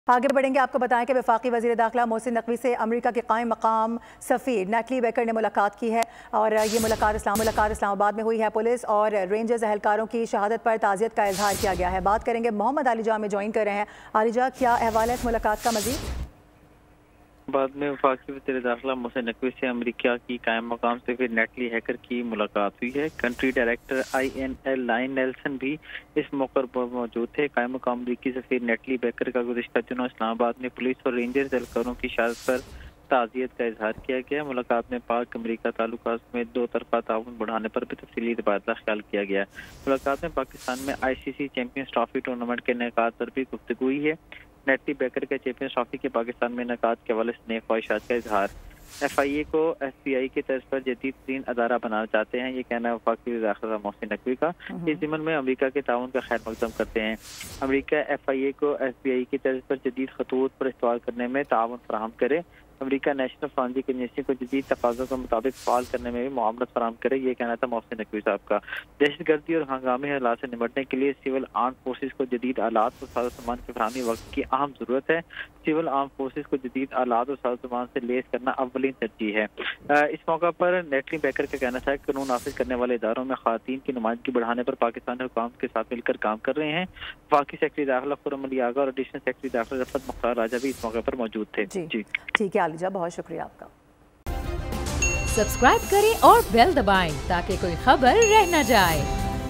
आगे बढ़ेंगे। आपको बताएं कि वफाकी वज़ीर दाखिला मोहसिन नकवी से अमेरिका के कायम मकाम सफ़ीर नेटली बेकर ने मुलाकात की है और ये मुलाकात इस्लामाबाद में हुई है। पुलिस और रेंजर्स एहलकारों की शहादत पर ताज़ियत का इजहार किया गया है। बात करेंगे, मोहम्मद आलिजा में ज्वाइन कर रहे हैं। आलिजा, क्या अहवाल है इस मुलाकात का मज़ीद? बाद में वफाकी वज़ीर दाखिला मोहसिन नकवी से अमेरिका की कायम मकाम से फिर नेटली हैकर की मुलाकात हुई है। Country director INL line Nelson भी इस मौके पर मौजूद थे। कायम मकाम अमरीकी सफ़ीर नेटली बेकर का गुज़िश्ता दिनों इस्लामाबाद में पुलिस और रेंजर्स एहलकारों की शहादत पर ताज़ियत का इजहार किया गया। मुलाकात में पाक अमेरिका ताल्लुकात में दो तरफा ताउन बढ़ाने पर भी तफसीली तबादला ख्याल किया गया। मुलाकात में पाकिस्तान में ICC चैंपियंस ट्रॉफी टूर्नामेंट के इनेकाद पर भी गुफ्तगू हुई है। नेटली बेकर के चैंपियंस ट्रॉफी के पाकिस्तान में इनेकाद के हवाले से नए ख्वाहिशात का इजहार। FIA को FBI की तर्ज पर जदीद तरीन अदारा बनाना चाहते हैं, ये कहना है वफाकी वज़ीर दाखिला मोहसिन नकवी का। इस ज़िमन में अमेरिका के ताउन का खैर मकदम करते हैं। अमेरिका FIA को FBI की तर्ज पर जदीद खतूत पर इस्तेमाल करने में ताउन फराहम करे। अमेरिका नेशनल फॉरेंसिक एजेंसी को जदीद तकाज़ों के मुताबिक फ़ाल करने में भी मुआवनत फराहम करे, ये कहना था मोहसिन नकवी साहब का। दहशतगर्दी और हंगामी हालात से निपटने के लिए सिविल आर्म फोर्सेज को जदीद आलात और साजो सामान की फराहमी वक्त की अहम ज़रूरत है। सिविल आर्म फोर्सेज को जदीद आलात और साजो सामान से लेस करना अव्वलीन तरजीह है। इस मौका पर नेटली बेकर का कहना था कि कानून नाफिज करने वाले इदारों में ख़वातीन की नुमाइंदगी बढ़ाने पर पाकिस्तानी हुकाम के साथ मिलकर काम कर रहे हैं। वफाकी सेक्रेटरी दाखिला खुर्रम अली आगा और एडिशनल सेक्रेटरी दाखिला रफ़त मुख्तार राजा भी इस मौके पर मौजूद थे। जी ठीक है आलिजा, बहुत शुक्रिया आपका। सब्सक्राइब करें और बेल दबाएं ताकि कोई खबर रह न जाए।